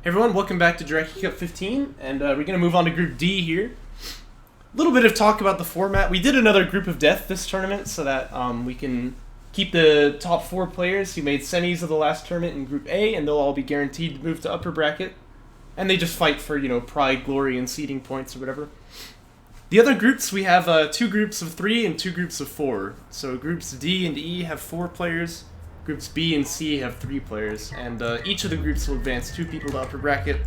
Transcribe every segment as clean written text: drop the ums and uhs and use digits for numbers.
Hey everyone, welcome back to Jaraci Cup 15, and we're going to move on to Group D here. A little bit of talk about the format. We did another Group of Death this tournament so that we can keep the top 4 players who made semis of the last tournament in Group A, and they'll all be guaranteed to move to upper bracket. And they just fight for, pride, glory, and seeding points or whatever. The other groups, we have 2 groups of 3 and 2 groups of 4. So groups D and E have 4 players. Groups B and C have 3 players, and each of the groups will advance 2 people to upper bracket.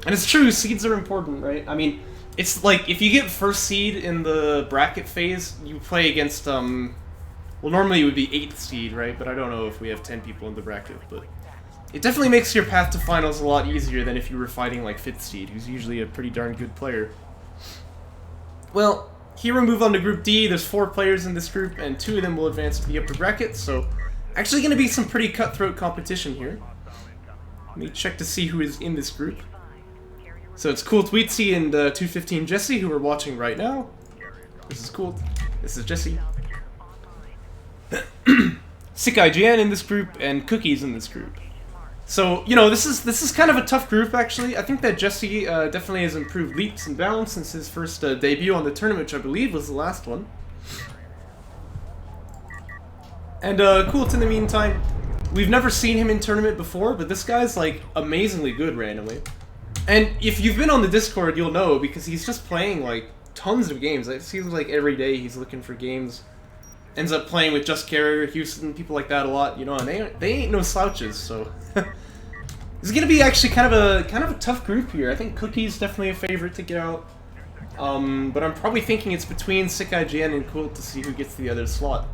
And it's true, seeds are important, right? I mean, it's like, if you get first seed in the bracket phase, you play against, well, normally it would be 8th seed, right? But I don't know if we have 10 people in the bracket, but it definitely makes your path to finals a lot easier than if you were fighting, like, 5th seed, who's usually a pretty darn good player. Well, here we move on to Group D. There's 4 players in this group, and 2 of them will advance to the upper bracket, so actually going to be some pretty cutthroat competition here. Let me check to see who is in this group. So it's Cooltweetsy and 215Jesse who are watching right now. This is Cool. This is Jesse. Sick IGN in this group, and Cookies in this group. So, this is kind of a tough group, actually. I think that Jesse definitely has improved leaps and bounds since his first debut on the tournament, which I believe was the last one. And Cool, in the meantime, we've never seen him in tournament before, but this guy's, like, amazingly good randomly. And if you've been on the Discord, you'll know, because he's just playing, like, tons of games. It seems like every day he's looking for games. Ends up playing with Just Carrier, Houston, people like that a lot, and they ain't no slouches, so this is gonna be actually kind of a tough group here. I think Cookie's definitely a favorite to get out, but I'm probably thinking it's between Sick IGN and Cool to see who gets the other slot.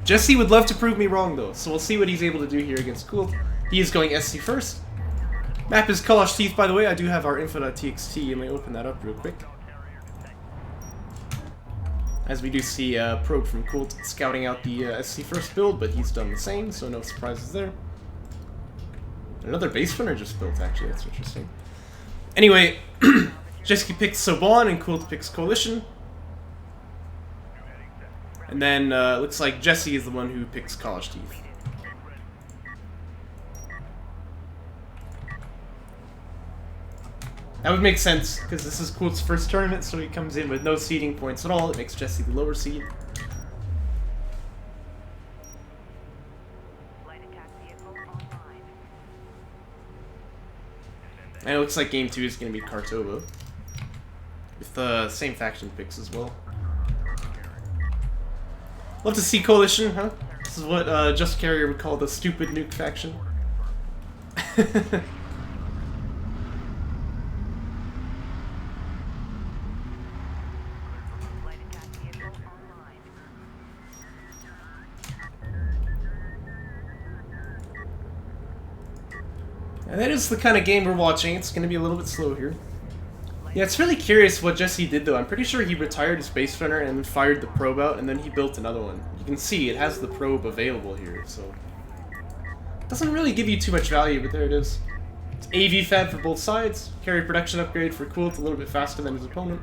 Jesse would love to prove me wrong though, so we'll see what he's able to do here against Cool. He is going SC first. Map is Kalash Teeth, by the way. I do have our info.txt. Let me open that up real quick. As we do see Probe from Cool scouting out the SC first build, but he's done the same, so no surprises there. Another base runner just built, actually, that's interesting. Anyway, Jesse picks Soban and Cool picks Coalition. And then looks like Jesse is the one who picks College Teeth. That would make sense, because this is Cool's first tournament, so he comes in with no seeding points at all. It makes Jesse the lower seed. And it looks like game 2 is going to be Kartova, with the same faction picks as well. Love to see Coalition, huh? This is what Just Carrier would call the stupid nuke faction. And that is the kind of game we're watching. It's going to be a little bit slow here. Yeah, it's really curious what Jesse did, though. I'm pretty sure he retired his base runner and then fired the probe out, and then he built another one. You can see it has the probe available here, so it doesn't really give you too much value, but there it is. It's AV fab for both sides. Carry production upgrade for Cool. It's a little bit faster than his opponent.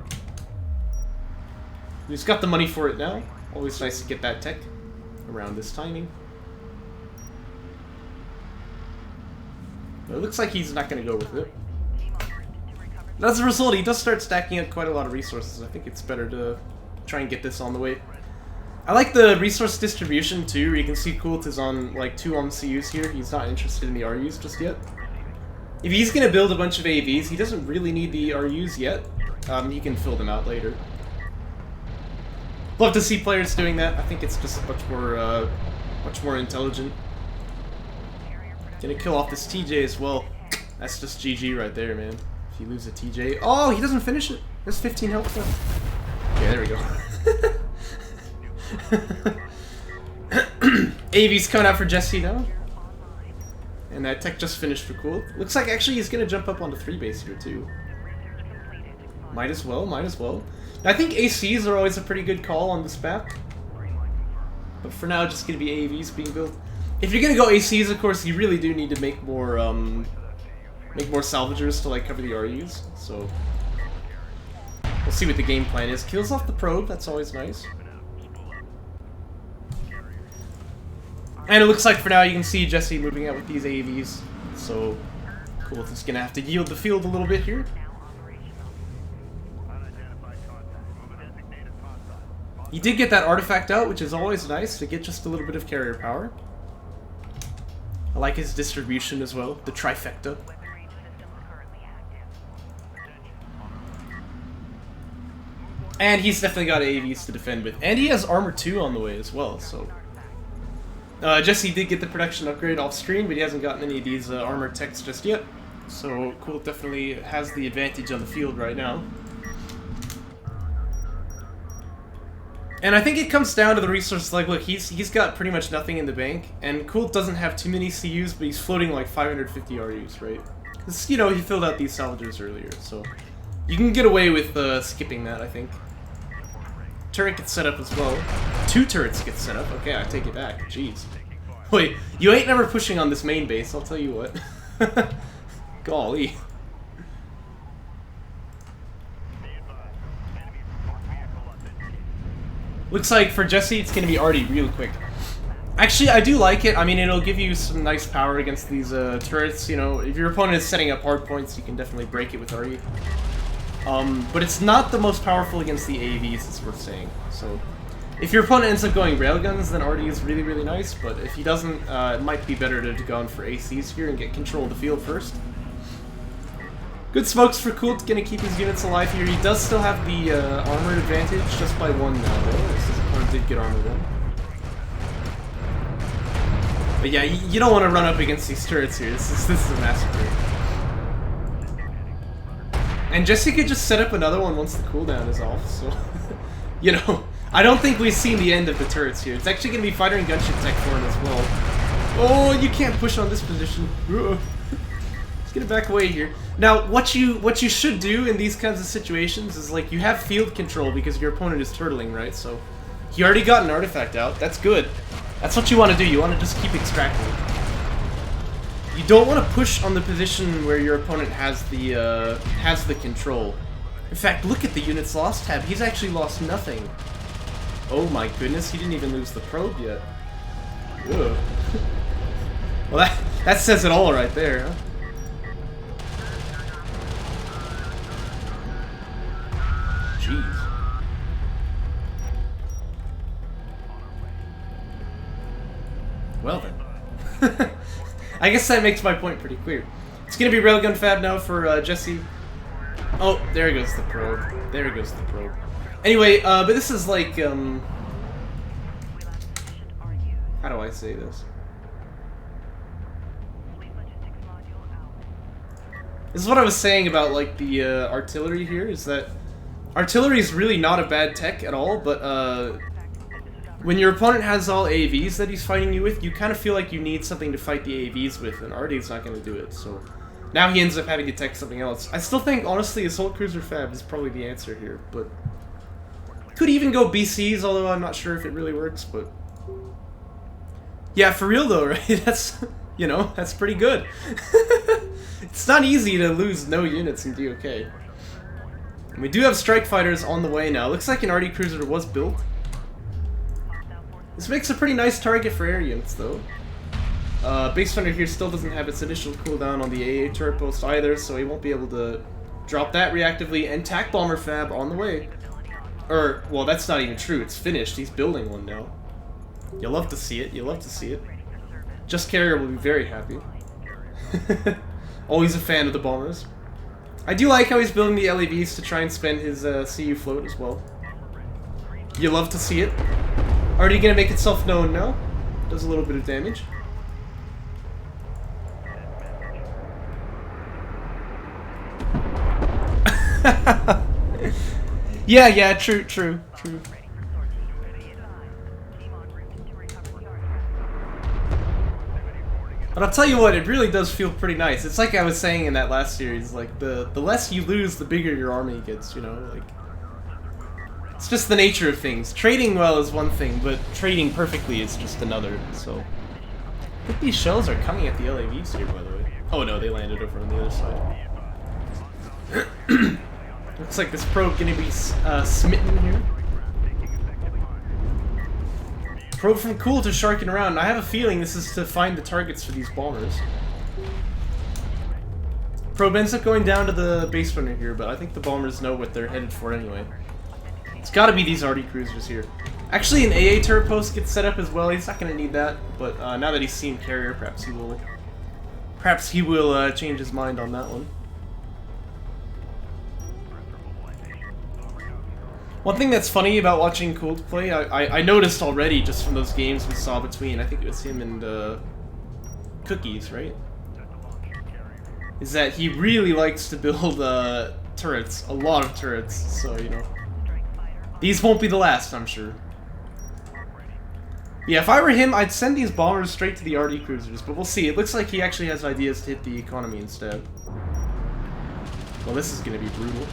He's got the money for it now. Always nice to get that tech around this timing. It looks like he's not going to go with it. As a result, he does start stacking up quite a lot of resources. I think it's better to try and get this on the way. I like the resource distribution too. You can see Coult is on like 2 MCUs here. He's not interested in the RUs just yet. If he's going to build a bunch of AVs, he doesn't really need the RUs yet. He can fill them out later. Love to see players doing that. I think it's just much more intelligent. Gonna kill off this TJ as well. That's just GG right there, man. If you lose a TJ... Oh, he doesn't finish it! There's 15 health left. Yeah, there we go. AV's coming out for Jesse now. And that tech just finished for Cool. Looks like actually he's gonna jump up onto 3 base here too. Might as well, might as well. Now, I think ACs are always a pretty good call on this map. But for now, just gonna be AVs being built. If you're gonna go ACs, of course, you really do need to make more salvagers to like cover the RUs. So we'll see what the game plan is. Kills off the probe. That's always nice. And it looks like for now you can see Jesse moving out with these AVs. So Cool, just gonna have to yield the field a little bit here. He did get that artifact out, which is always nice to get just a little bit of carrier power. I like his distribution as well, the trifecta. And he's definitely got AVs to defend with. And he has armor 2 on the way as well, so... Jesse did get the production upgrade off screen, but he hasn't gotten any of these armor techs just yet. So Cool definitely has the advantage on the field right now. And I think it comes down to the resources, like, look, he's got pretty much nothing in the bank, and Cool doesn't have too many CUs, but he's floating like 550 RUs, right? Because, you know, he filled out these salvagers earlier, so... You can get away with skipping that, I think. Turret gets set up as well. 2 turrets get set up. Okay, I take it back. Jeez. Wait, you ain't never pushing on this main base, I'll tell you what. Golly. Looks like for Jesse, it's gonna be arty real quick. Actually, I do like it. I mean, it'll give you some nice power against these turrets. You know, if your opponent is setting up hard points, you can definitely break it with arty. But it's not the most powerful against the AVs, it's worth saying. So, if your opponent ends up going railguns, then arty is really, really nice. But if he doesn't, it might be better to go in for ACs here and get control of the field first. Good smokes for Cool, gonna keep his units alive here. He does still have the armored advantage, just by 1 now, though. His opponent did get armor 1. But yeah, you don't want to run up against these turrets here. This is a massacre. And Jesse could just set up another one once the cooldown is off, so... you know, I don't think we've seen the end of the turrets here. It's actually going to be fighter and gunship tech for him as well. Oh, you can't push on this position. Just gonna back away here. Now, what you should do in these kinds of situations is, like, you have field control because your opponent is turtling, right? So, he already got an artifact out. That's good. That's what you want to do. You want to just keep extracting. You don't want to push on the position where your opponent has the control. In fact, look at the units lost tab. He's actually lost nothing. Oh my goodness, he didn't even lose the probe yet. Whoa. Well, that says it all right there, huh? Jeez. Well then. I guess that makes my point pretty clear. It's gonna be railgun fab now for Jesse. Oh, there goes the probe. There goes the probe. Anyway, but this is like, how do I say this? This is what I was saying about, like, the artillery here, is that artillery is really not a bad tech at all, but when your opponent has all AVs that he's fighting you with, you kind of feel like you need something to fight the AVs with, and Arty's not going to do it, so... Now he ends up having to tech something else. I still think, honestly, Assault Cruiser Fab is probably the answer here, but... Could even go BCs, although I'm not sure if it really works, but... Yeah, for real though, right? That's, you know, that's pretty good. It's not easy to lose no units in DOK. And we do have strike fighters on the way now. Looks like an Arty Cruiser was built. This makes a pretty nice target for air units, though. Base Thunder here still doesn't have its initial cooldown on the AA turret post either, so he won't be able to drop that reactively. And TAC Bomber Fab on the way. Or, well, that's not even true. It's finished. He's building one now. You'll love to see it. You'll love to see it. Just Carrier will be very happy. Always a fan of the bombers. I do like how he's building the LEVs to try and spend his CU float as well. You love to see it. Already gonna make itself known now. Does a little bit of damage. Yeah, true. But I'll tell you what, it really does feel pretty nice. It's like I was saying in that last series, like, the less you lose, the bigger your army gets, you know, like... It's just the nature of things. Trading well is one thing, but trading perfectly is just another, so... I think these shells are coming at the LAVs here, by the way. Oh no, they landed over on the other side. Looks like this probe gonna be smitten here. Probe from Cool to sharking around. I have a feeling this is to find the targets for these bombers. Probe ends up going down to the base runner here, but I think the bombers know what they're headed for anyway. It's gotta be these RD cruisers here. Actually, an AA turret post gets set up as well. He's not gonna need that, but now that he's seen carrier, perhaps he will. Perhaps he will change his mind on that one. One thing that's funny about watching Cooltweetsy play, I noticed already just from those games we saw between, I think it was him and Cookies, right? Is that he really likes to build turrets, a lot of turrets, so you know. These won't be the last, I'm sure. Yeah, if I were him, I'd send these bombers straight to the RD cruisers, but we'll see. It looks like he actually has ideas to hit the economy instead. Well, this is gonna be brutal.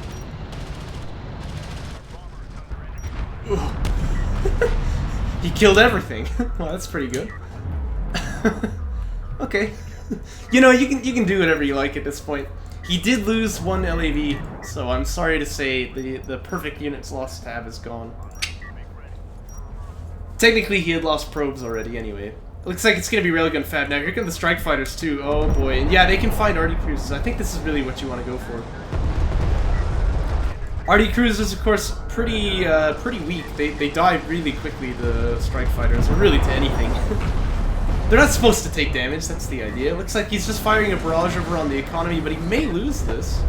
He killed everything. Well, that's pretty good. Okay. You know, you can do whatever you like at this point. He did lose one LAV, so I'm sorry to say the perfect units lost tab is gone. Technically, he had lost probes already anyway. It looks like it's gonna be Railgun Fab now. Here come the Strike Fighters too. Oh boy, and yeah, they can find RD Cruisers. I think this is really what you want to go for. RD Cruisers, of course, pretty weak. They die really quickly, the Strike Fighters, or really to anything. They're not supposed to take damage, that's the idea. It looks like he's just firing a barrage over on the economy, but he may lose this.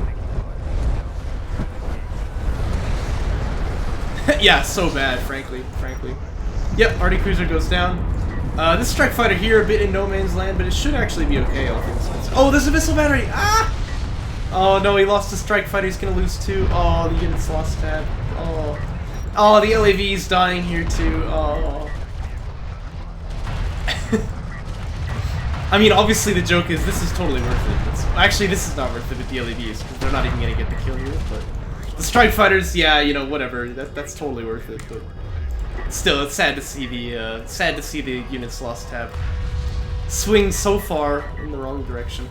Yeah, so bad, frankly. Yep, RD Cruiser goes down. This Strike Fighter here, a bit in no man's land, but it should actually be okay, all things considered. Oh, there's a missile battery! Ah! Oh no, he lost the Strike Fighter, he's gonna lose too. Oh, the unit's lost tab. Oh. Oh, the LAV's dying here too. Oh. I mean, obviously the joke is this is totally worth it. Actually, this is not worth it with the LAVs, because they're not even gonna get the kill here, but... The Strike Fighters, yeah, you know, whatever. That's totally worth it, but... Still, it's sad to see the units lost tab swing so far in the wrong direction.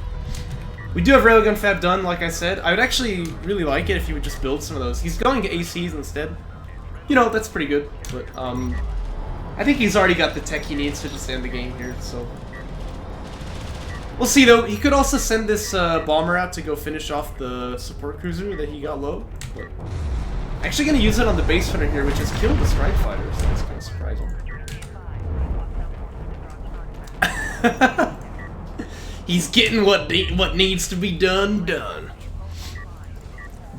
We do have Railgun Fab done, like I said. I would actually really like it if you would just build some of those. He's going to ACs instead. You know, that's pretty good, but I think he's already got the tech he needs to just end the game here, so... We'll see though, he could also send this bomber out to go finish off the support cruiser that he got low, but... Actually gonna use it on the base runner here, which has killed the Strike Fighter, so that's kind of surprising. He's getting what needs to be done.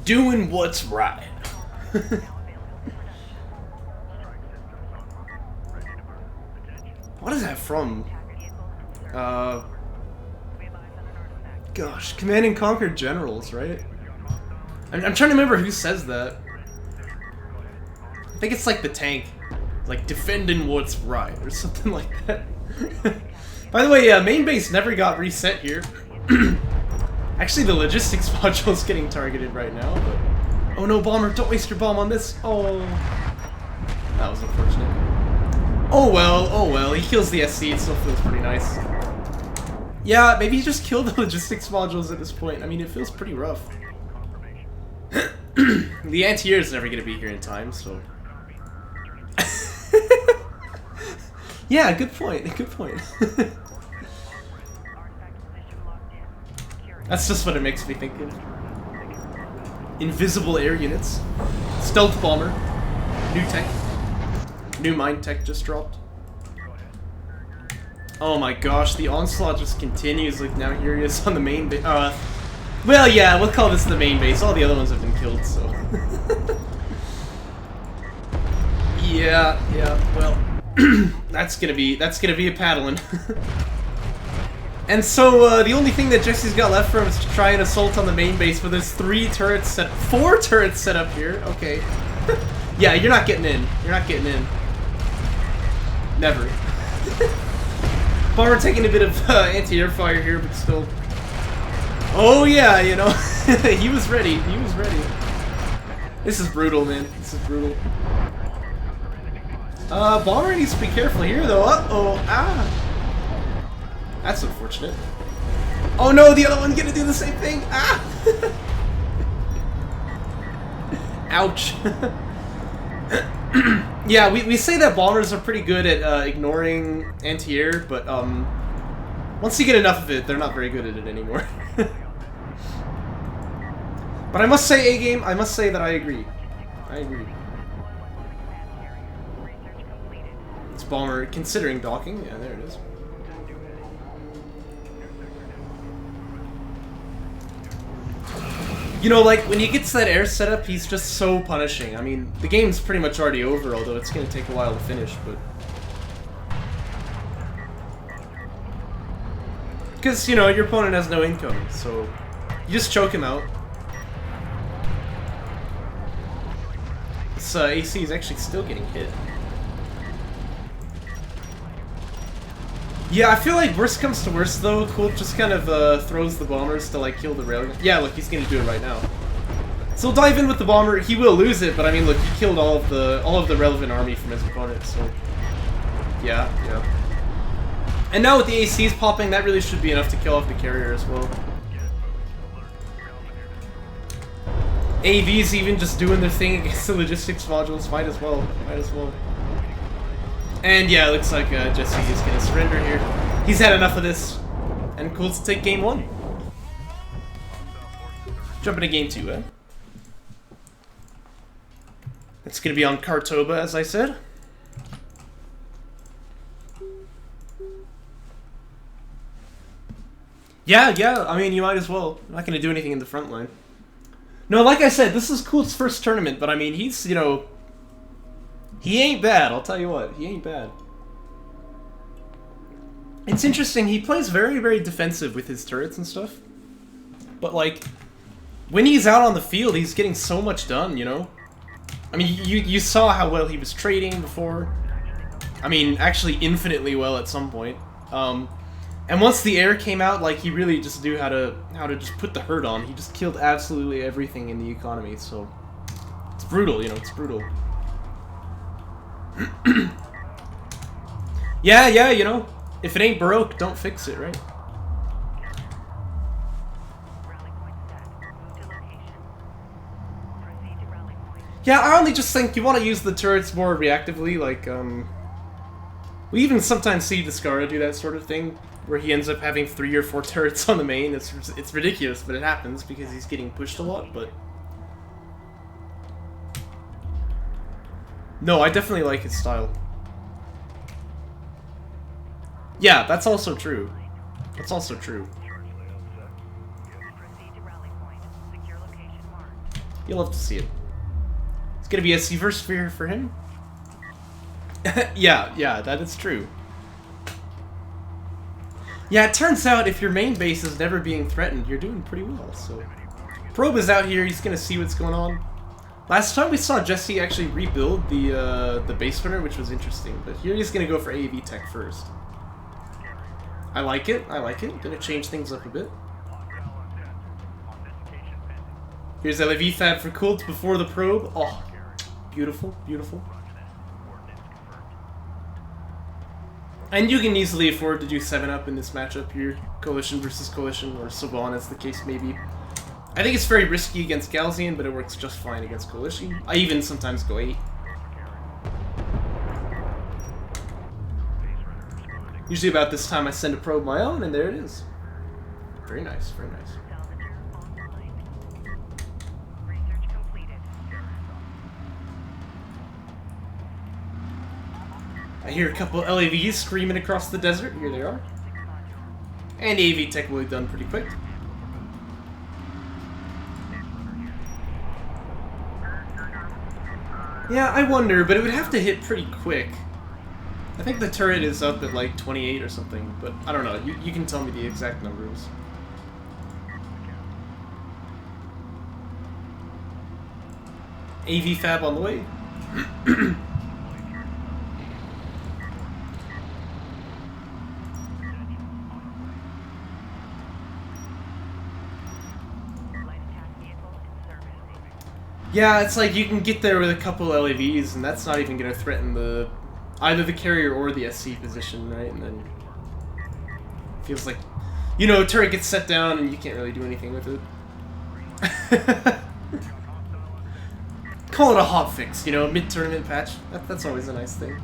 Doing what's right. What is that from? Gosh, Command and Conquer Generals, right? I'm trying to remember who says that. I think it's like the tank. Like, defending what's right, or something like that. By the way, main base never got reset here. Actually, the logistics module is getting targeted right now, but... Oh no, bomber, don't waste your bomb on this! Oh... That was unfortunate. Oh well, he kills the SC, it still feels pretty nice. Yeah, maybe he just killed the logistics modules at this point. I mean, it feels pretty rough. The anti-air is never going to be here in time, so... Yeah, good point, That's just what it makes me think of. Invisible air units. Stealth bomber. New tech. New mine tech just dropped. Oh my gosh, the onslaught just continues. Like, now here he is on the main base. Well, yeah, we'll call this the main base. All the other ones have been killed, so... Yeah, well... that's gonna be a paddling. And so, the only thing that Jesse's got left for him is to try and assault on the main base, but there's 4 turrets set up here. Okay. Yeah, you're not getting in. Never. Bomber taking a bit of anti-air fire here, but still. Oh yeah, you know, he was ready. This is brutal, man. Bomber needs to be careful here, though. Uh-oh, That's unfortunate. Oh no, the other one's gonna do the same thing. Ouch. Yeah, we say that bombers are pretty good at ignoring anti-air, but once you get enough of it, they're not very good at it anymore. But I must say, A-game, I must say that I agree. I agree. This bomber considering docking. Yeah, there it is. You know, like, when he gets that air setup, he's just so punishing. I mean, the game's pretty much already over, although it's going to take a while to finish, but... Because, you know, your opponent has no income, so you just choke him out. This AC is actually still getting hit. Yeah, I feel like worst comes to worst though, Colt just kind of throws the bombers to like kill the railgun. Yeah, look, he's gonna do it right now. So we'll dive in with the bomber. He will lose it, but I mean, look, he killed all of the relevant army from his opponent. So yeah. And now with the ACs popping, that really should be enough to kill off the carrier as well. AVs even just doing their thing against the logistics modules. Might as well. Might as well. And yeah, it looks like Jesse is going to surrender here. He's had enough of this. And Cool to take game 1. Jump into game 2, eh? It's going to be on Kartoba, as I said. Yeah, I mean, you might as well. I'm not going to do anything in the front line. No, like I said, this is Cool's first tournament, but I mean, he's, you know... He ain't bad, I'll tell you what. He ain't bad. It's interesting, he plays very, very defensive with his turrets and stuff. But, like, when he's out on the field, he's getting so much done, you know? I mean, you saw how well he was trading before. I mean, actually infinitely well at some point. And once the air came out, like, he really just knew how to just put the hurt on. He just killed absolutely everything in the economy, so... It's brutal, you know, it's brutal. Yeah, you know, if it ain't broke, don't fix it, right? Yeah, I only just think you want to use the turrets more reactively, like, we even sometimes see Discara do that sort of thing, where he ends up having 3 or 4 turrets on the main. It's ridiculous, but it happens because he's getting pushed a lot, but... No, I definitely like his style. Yeah, that's also true. That's also true. You'll love to see it. It's gonna be a Seaver Sphere for him. yeah, that is true. Yeah, it turns out if your main base is never being threatened, you're doing pretty well, so... Probe is out here, he's gonna see what's going on. Last time we saw Jesse actually rebuild the base runner, which was interesting, but here he's gonna go for AAV tech first. I like it. Gonna change things up a bit. Here's LAV fab for Kult before the probe. Oh, beautiful. And you can easily afford to do 7-up in this matchup here. Coalition versus Coalition, or Saban as the case may be. I think it's very risky against Galzian, but it works just fine against Coalition. I even sometimes go 8. Usually about this time I send a probe my own, and there it is. Very nice, very nice. I hear a couple LAVs screaming across the desert. Here they are. And AV tech will be done pretty quick. Yeah, I wonder, but it would have to hit pretty quick. I think the turret is up at like 28 or something, but I don't know. You can tell me the exact numbers. AV fab on the way. Yeah, it's like you can get there with a couple LAVs, and that's not even going to threaten either the carrier or the SC position, right? And then feels like, you know, turret gets set down and you can't really do anything with it. Call it a hotfix, you know, mid-tournament patch. That's always a nice thing.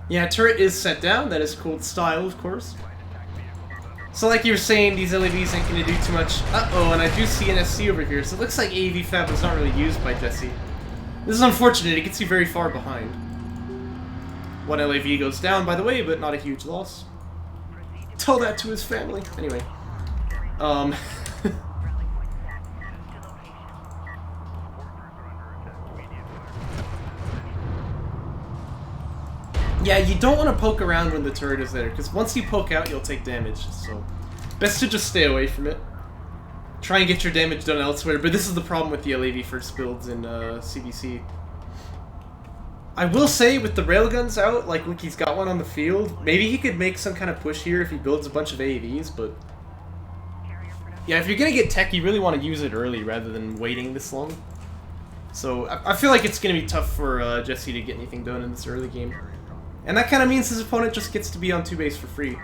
Yeah, turret is set down. That is cool style, of course. So like you were saying, these LAVs ain't gonna do too much. Uh-oh, and I do see an SC over here, so it looks like AV Fab was not really used by Jesse. This is unfortunate, it gets you very far behind. One LAV goes down, by the way, but not a huge loss. Tell that to his family. Anyway. Yeah, you don't want to poke around when the turret is there, because once you poke out, you'll take damage, so... Best to just stay away from it. Try and get your damage done elsewhere, but this is the problem with the LAV first builds in CBC. I will say, with the railguns out, like Wiki's got one on the field, maybe he could make some kind of push here if he builds a bunch of AAVs, but... Yeah, if you're gonna get tech, you really want to use it early rather than waiting this long. So, I feel like it's gonna be tough for Jesse to get anything done in this early game. And that kind of means his opponent just gets to be on 2 base for free.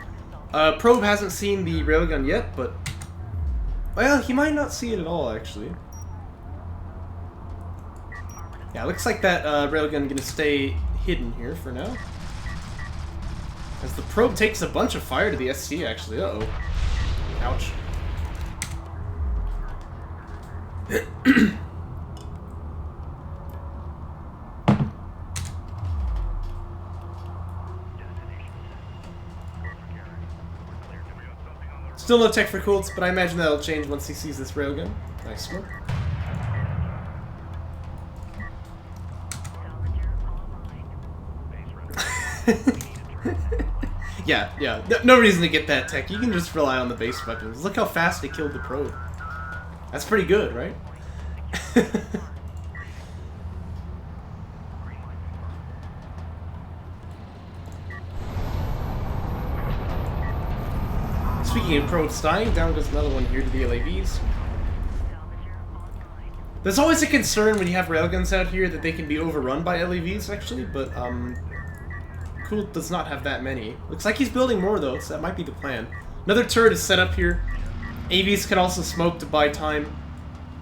Probe hasn't seen the railgun yet, but... Well, he might not see it at all, actually. Yeah, looks like that railgun gonna stay hidden here for now. As the probe takes a bunch of fire to the SC, actually. Uh-oh. Ouch. Still no tech for Coolts, but I imagine that'll change once he sees this railgun. Nice smoke. Yeah. No reason to get that tech. You can just rely on the base weapons. Look how fast they killed the probe. That's pretty good, right? Speaking of probes dying, down goes another one here to the LAVs. There's always a concern when you have railguns out here that they can be overrun by LAVs, actually, but Cool does not have that many. Looks like he's building more, though, so that might be the plan. Another turret is set up here. AVs can also smoke to buy time.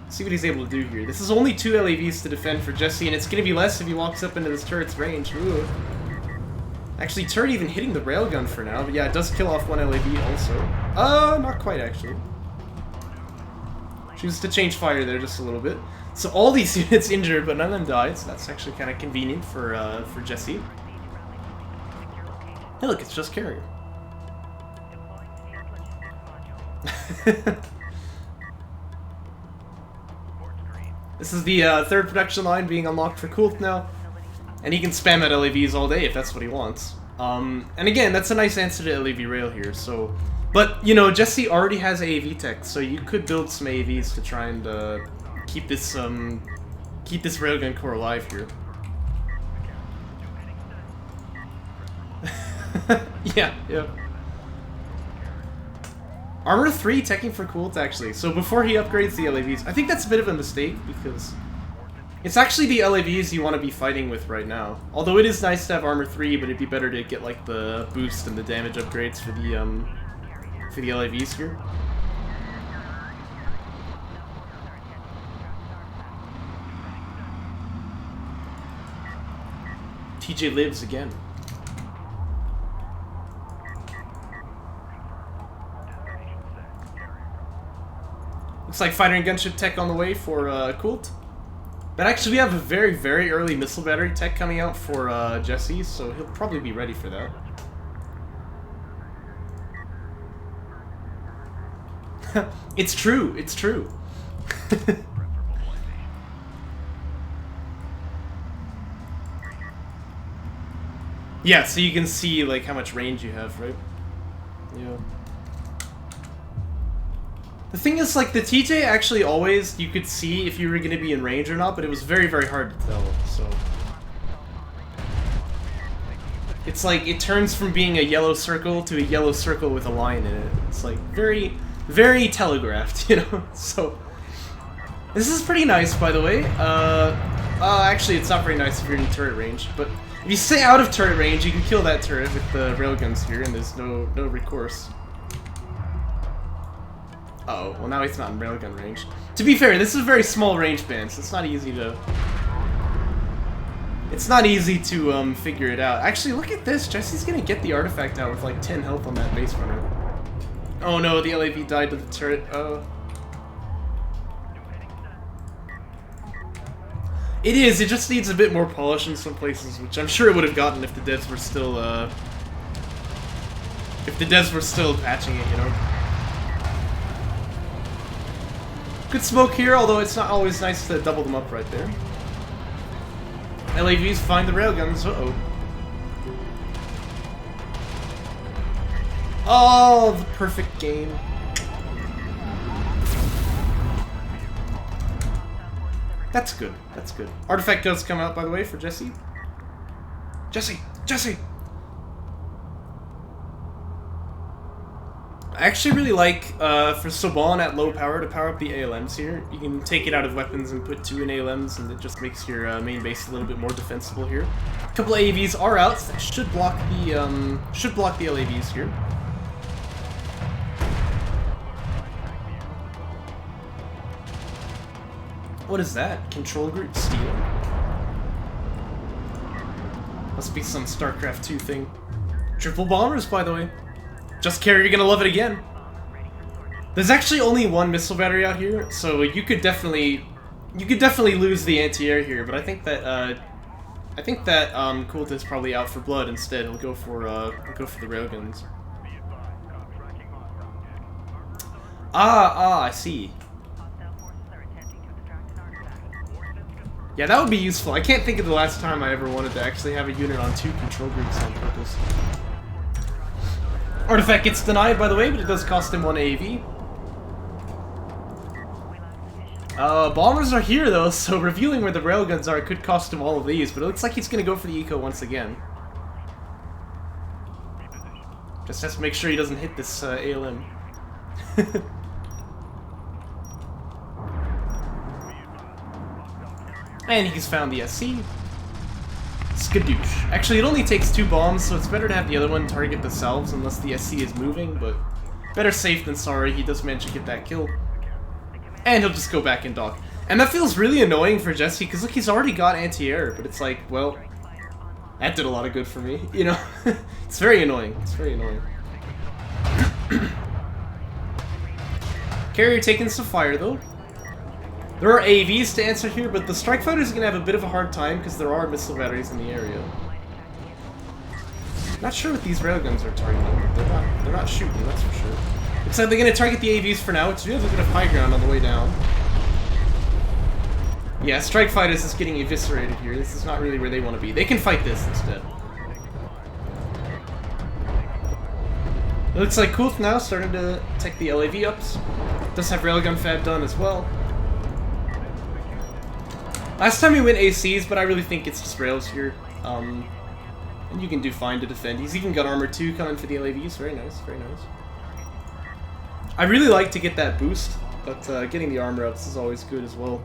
See what he's able to do here. This is only 2 LAVs to defend for Jesse, and it's going to be less if he walks up into this turret's range. Ooh. Actually, turret even hitting the railgun for now, but yeah, it does kill off 1 LAV also. Not quite, actually. Chooses to change fire there just a little bit. So all these units injured, but none of them died, so that's actually kind of convenient for Jesse. Hey, look, it's just carrier. This is the 3rd production line being unlocked for Kult now. And he can spam at LAVs all day if that's what he wants. And again, that's a nice answer to LAV rail here, so... But, you know, Jesse already has AAV tech, so you could build some AAVs to try and keep this railgun core alive here. Yeah. Armor 3 teching for Kult, actually. So before he upgrades the LAVs, I think that's a bit of a mistake, because... It's actually the LAVs you want to be fighting with right now. Although it is nice to have armor 3, but it'd be better to get like the boost and the damage upgrades for the LAVs here. TJ lives again. Looks like fighter and gunship tech on the way for Kult. But actually, we have a very, very early missile battery tech coming out for Jesse, so he'll probably be ready for that. It's true, it's true. Yeah, so you can see like how much range you have, right? Yeah. The thing is, like, the TJ actually always, you could see if you were going to be in range or not, but it was very, very hard to tell, so... It's like, it turns from being a yellow circle to a yellow circle with a line in it. It's like, very, very telegraphed, you know? So... This is pretty nice, by the way. Actually, it's not very nice if you're in turret range, but... If you stay out of turret range, you can kill that turret with the railguns here, and there's no recourse. Uh-oh, well now he's not in railgun range. To be fair, this is a very small range band, so it's not easy to... It's not easy to figure it out. Actually, look at this. Jesse's gonna get the artifact out with like 10 health on that base runner. Oh no, the LAV died to the turret. Oh. It is. It just needs a bit more polish in some places, which I'm sure it would have gotten if the devs were still patching it, you know. Good smoke here, although it's not always nice to double them up right there. LAVs find the railguns. Uh-oh. Oh, the perfect game. That's good. That's good. Artifact does come out, by the way, for Jesse. Jesse! Jesse! I actually really like, for Soban at low power, to power up the ALMs here. You can take it out of weapons and put 2 in ALMs, and it just makes your main base a little bit more defensible here. A couple of AVs are out, so that should block the LAVs here. What is that? Control group stealing? Must be some StarCraft 2 thing. Triple bombers, by the way. Just carry, you're gonna love it again. There's actually only 1 missile battery out here, so you could definitely lose the anti-air here. But I think that Cooltweetsy is probably out for blood instead. He'll go for the railguns. I see. Yeah, that would be useful. I can't think of the last time I ever wanted to actually have a unit on 2 control groups on purpose. Artifact gets denied, by the way, but it does cost him 1 AV. Bombers are here, though, so revealing where the railguns are could cost him all of these, but it looks like he's going to go for the eco once again. Just has to make sure he doesn't hit this ALM. And he's found the SC. Skadoosh. Actually, it only takes 2 bombs, so it's better to have the other one target the salves unless the SC is moving, but better safe than sorry. He does manage to get that kill. And he'll just go back and dock. And that feels really annoying for Jesse, because look, he's already got anti-air, but it's like, well, that did a lot of good for me, you know? It's very annoying. It's very annoying. Carrier taking some fire, though. There are AVs to answer here, but the strike fighters are going to have a bit of a hard time because there are missile batteries in the area. Not sure what these railguns are targeting. They're not shooting, that's for sure. Looks like they're going to target the AVs for now, which do have a bit of high ground on the way down. Yeah, strike fighters is getting eviscerated here. This is not really where they want to be. They can fight this instead. It looks like Cooltweetsy now starting to take the LAV ups. Does have railgun fab done as well. Last time he went ACs, but I really think it's just rails here. And you can do fine to defend. He's even got armor 2 coming for the LAVs. Very nice, very nice. I really like to get that boost, but getting the armor ups is always good as well.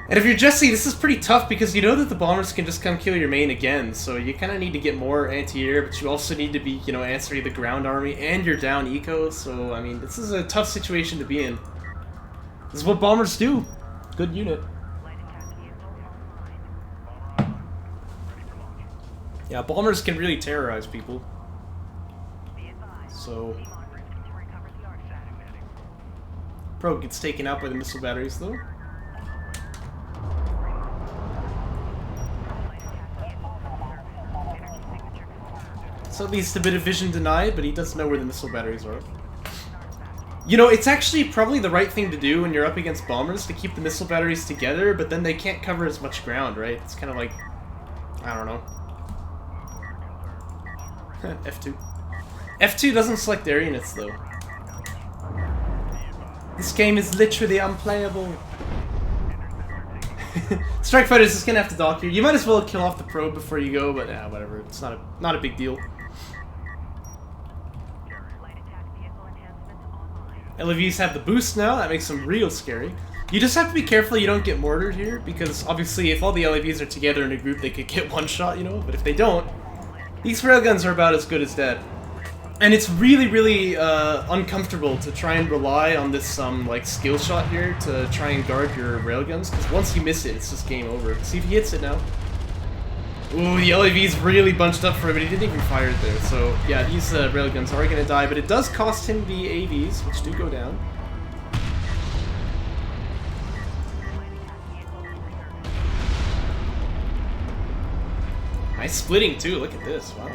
And if you're Jesse, this is pretty tough because you know that the bombers can just come kill your main again, so you kind of need to get more anti-air, but you also need to be, you know, answering the ground army, and you're down eco, so, I mean, this is a tough situation to be in. This is what bombers do. Good unit. Yeah, bombers can really terrorize people. So... Probe gets taken out by the missile batteries, though. So at least a bit of vision denied, but he does know where the missile batteries are. You know, it's actually probably the right thing to do when you're up against bombers, to keep the missile batteries together, but then they can't cover as much ground, right? It's kind of like... I don't know. F2. F2 doesn't select air units, though. This game is literally unplayable. Strike Fighter's just gonna have to dock here. You might as well kill off the probe before you go, but yeah, whatever. It's not a big deal. LAVs have the boost now. That makes them real scary. You just have to be careful you don't get mortared here, because obviously if all the LAVs are together in a group, they could get one shot, you know? But if they don't, these railguns are about as good as dead. And it's really uncomfortable to try and rely on this like skill shot here to try and guard your railguns, because once you miss it, it's just game over. See if he hits it now. Ooh, the LAV's really bunched up for him, but he didn't even fire it there. So yeah, these railguns are gonna die, but it does cost him the AVs, which do go down. Nice splitting too, look at this, wow.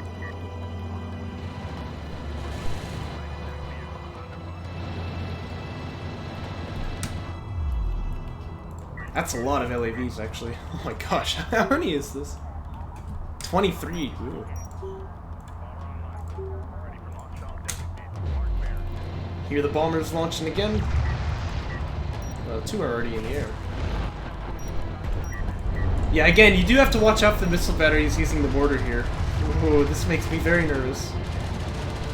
That's a lot of LAVs, actually. Oh my gosh, how many is this? 23. Ooh. Hear the bombers launching again. 2 are already in the air. Yeah, again, you do have to watch out for the missile batteries using the mortar here. Ooh, this makes me very nervous.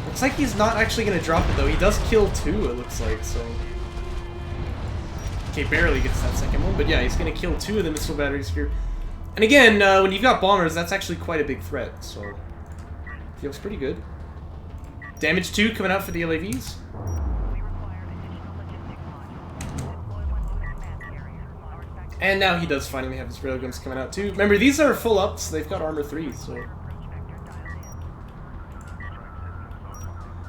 Looks like he's not actually going to drop it, though. He does kill 2, it looks like, so... Okay, barely gets that second one, but yeah, he's going to kill 2 of the missile batteries here. And again, when you've got bombers, that's actually quite a big threat, so... Feels pretty good. Damage 2 coming out for the LAVs. And now he does finally have his railguns coming out too. Remember, these are full ups, so they've got armor 3, so...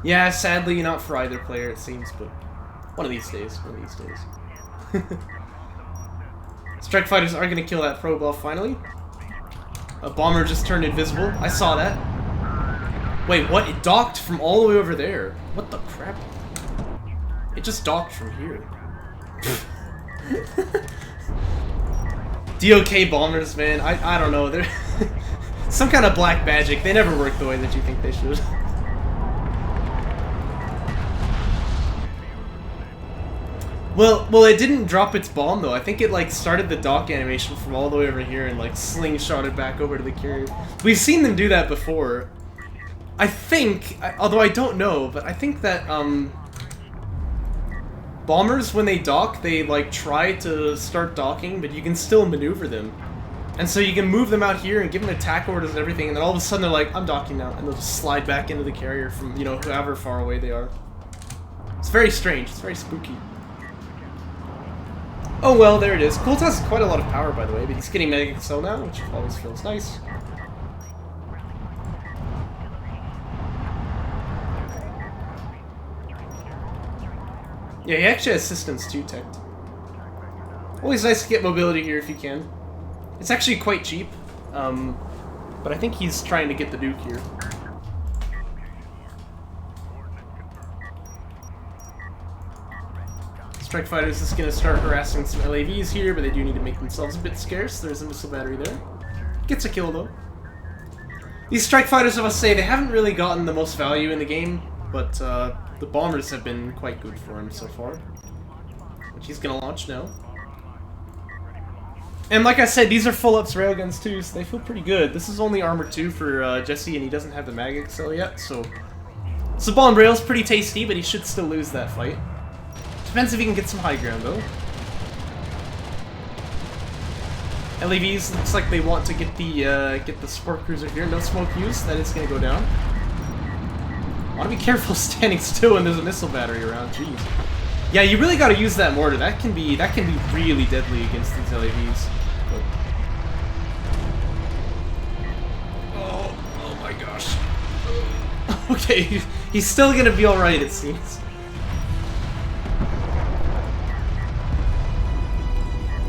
Yeah, sadly not for either player, it seems, but... One of these days, one of these days. Strike fighters are gonna kill that probe off finally. A bomber just turned invisible. I saw that. Wait, what? It docked from all the way over there. What the crap? It just docked from here. DOK bombers, man. I don't know. They're some kind of black magic. They never work the way that you think they should. Well, it didn't drop its bomb though. I think it like started the dock animation from all the way over here and like slingshotted back over to the carrier. We've seen them do that before. I think, although I don't know, but I think that bombers, when they dock, they like try to start docking, but you can still maneuver them. And so you can move them out here and give them attack orders and everything, and then all of a sudden they're like, I'm docking now, and they'll just slide back into the carrier from, you know, however far away they are. It's very strange, it's very spooky. Oh well, there it is. Cooltweetsy has quite a lot of power, by the way, but he's getting Mega Excel now, which always feels nice. Yeah, he actually has systems too, teched. Always nice to get mobility here if you can. It's actually quite cheap, but I think he's trying to get the nuke here. Strike Fighter's just going to start harassing some LAVs here, but they do need to make themselves a bit scarce. There's a missile battery there. Gets a kill, though. These Strike Fighters, I must say, they haven't really gotten the most value in the game, but the bombers have been quite good for him so far. Which he's going to launch now. And like I said, these are full-ups railguns too, so they feel pretty good. This is only armor 2 for Jesse, and he doesn't have the Mag Excel yet, so... So bomb rail's pretty tasty, but he should still lose that fight. Depends if he can get some high ground, though. LAVs looks like they want to get the support cruiser here. No smoke use. That is going to go down. Want to be careful standing still when there's a missile battery around. Jeez. Yeah, you really got to use that mortar. That can be really deadly against these LAVs. But... Oh my gosh. Okay, he's still going to be all right, it seems.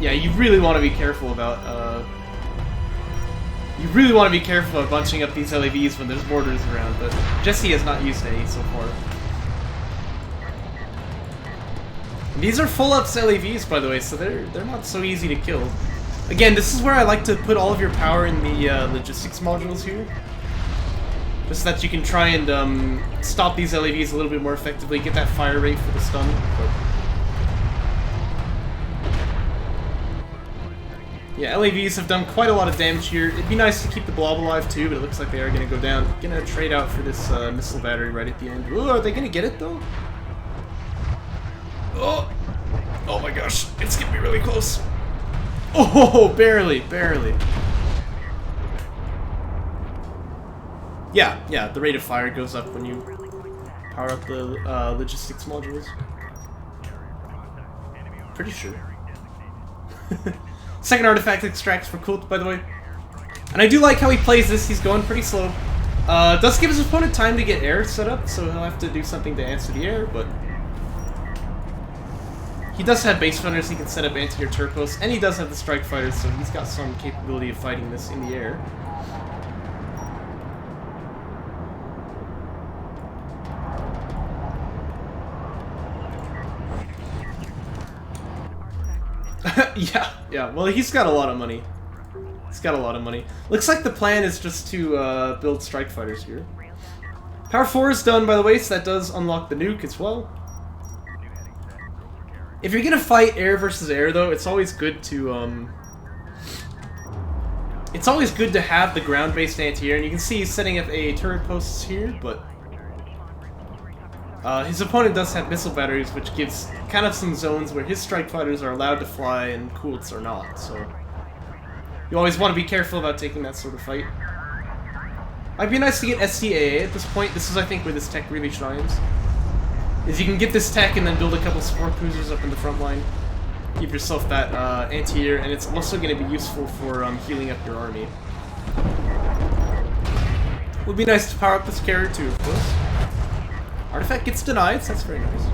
Yeah, you really want to be careful about, bunching up these LAVs when there's mortars around, but Jesse has not used any so far. And these are full-ups LAVs, by the way, so they're not so easy to kill. Again, this is where I like to put all of your power in the logistics modules here. Just so that you can try and stop these LAVs a little bit more effectively, get that fire rate for the stun. But... Yeah, LAVs have done quite a lot of damage here. It'd be nice to keep the blob alive too, but it looks like they are going to go down. Going to trade out for this missile battery right at the end. Ooh, are they going to get it though? Oh! Oh my gosh, it's going to be really close. Oh, barely, barely. Yeah, the rate of fire goes up when you Power up the logistics modules. Pretty sure. Second artifact extracts for Kult, by the way. And I do like how he plays this. He's going pretty slow. Does give his opponent time to get air set up, so he'll have to do something to answer the air, but he does have base runners. He can set up anti-air turret posts, and he does have the strike fighters, so he's got some capability of fighting this in the air. Yeah. Well, he's got a lot of money. He's got a lot of money. Looks like the plan is just to build strike fighters here. Power 4 is done, by the way, so that does unlock the nuke as well. If you're gonna fight air versus air, though, it's always good to have the ground-based anti-air, and you can see he's setting up a turret posts here, but his opponent does have missile batteries, which gives kind of some zones where his strike fighters are allowed to fly and Kults are not, so you always want to be careful about taking that sort of fight. Might be nice to get SCAA at this point. This is, I think, where this tech really shines. Is you can get this tech and then build a couple support cruisers up in the front line. Give yourself that anti-air, and it's also going to be useful for healing up your army. Would be nice to power up this carrier too, of course. Artifact gets denied, so that's very nice.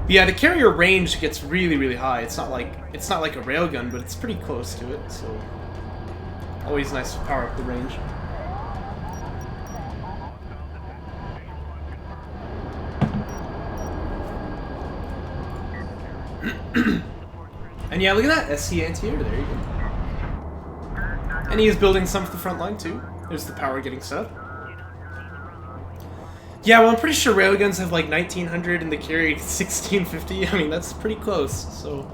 But yeah, the carrier range gets really, really high. It's not like a railgun, but it's pretty close to it, so always nice to power up the range. And yeah, look at that, SC anti-air, there you go. And he is building some for the front line too. There's the power getting set up. Yeah, well, I'm pretty sure railguns have like 1900 and the carry 1650. I mean, that's pretty close, so.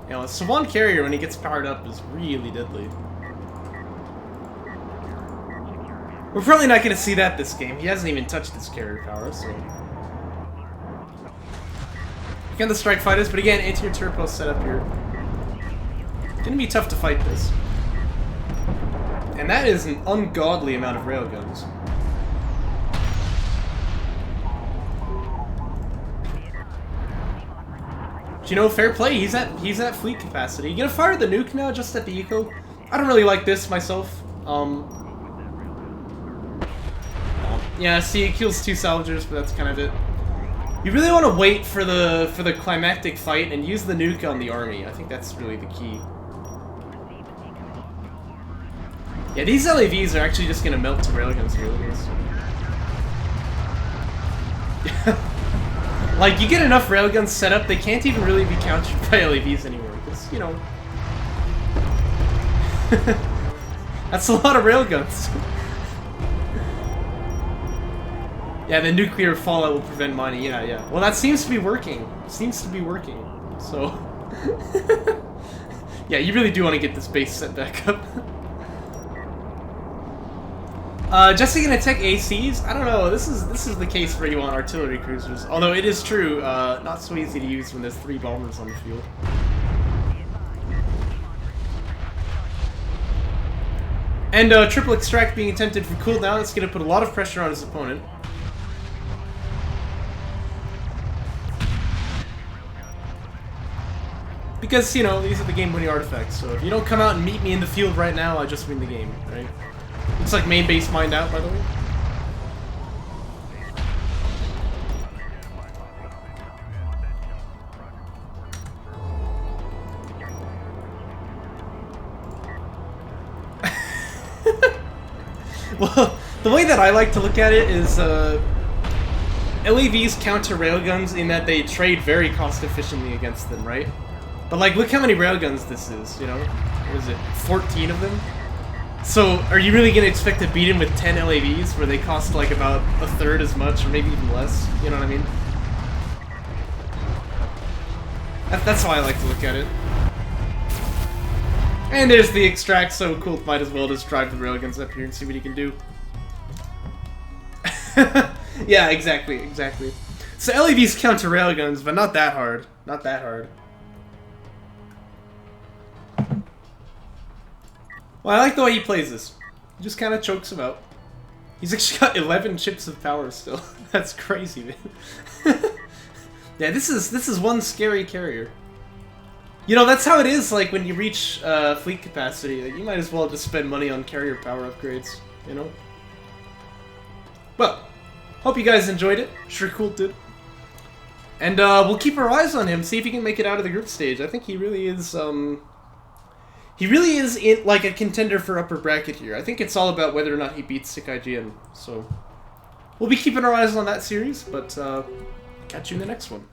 Yeah, the Savan carrier, when he gets powered up, is really deadly. We're probably not going to see that this game. He hasn't even touched his carrier power, so. Again, the strike fighters, but again, anti-air turret post set up here. Gonna be tough to fight this. And that is an ungodly amount of railguns. But, you know, fair play, he's at fleet capacity. You gonna fire the nuke now just at the eco? I don't really like this myself. Yeah, see, it kills 2 salvagers, but that's kind of it. You really want to wait for the climactic fight and use the nuke on the army. I think that's really the key. Yeah, these LAVs are actually just gonna melt to railguns here, look at this. Like, you get enough railguns set up, they can't even really be countered by LAVs anymore, because, you know. That's a lot of railguns. Yeah, the nuclear fallout will prevent mining, yeah. Well, that seems to be working. So. Yeah, you really do want to get this base set back up. Jesse gonna tech ACs? I don't know. This is the case where you want artillery cruisers. Although it is true, not so easy to use when there's 3 bombers on the field. And triple extract being attempted for cooldown. That's gonna put a lot of pressure on his opponent. Because, you know, these are the game-winning artifacts. So if you don't come out and meet me in the field right now, I just win the game, right? Looks like main base mined out, by the way. Well, the way that I like to look at it is, LAVs counter railguns in that they trade very cost-efficiently against them, right? But, like, look how many railguns this is, you know? What is it, 14 of them? So, are you really gonna expect to beat him with 10 LAVs where they cost like about a third as much, or maybe even less? You know what I mean? That's how I like to look at it. And there's the extract, so Kult might as well just drive the railguns up here and see what he can do. Yeah, exactly. So LAVs counter railguns, but not that hard. Not that hard. Well, I like the way he plays this. He just kind of chokes him out. He's actually got 11 chips of power still. That's crazy, man. Yeah, this is one scary carrier. You know, that's how it is, like, when you reach fleet capacity. Like, you might as well just spend money on carrier power upgrades, you know? Well, hope you guys enjoyed it. Sure Cool did. And we'll keep our eyes on him, see if he can make it out of the group stage. I think he really is, in, like, a contender for upper bracket here. I think it's all about whether or not he beats Sikaijin. So, we'll be keeping our eyes on that series, but catch you in the next one.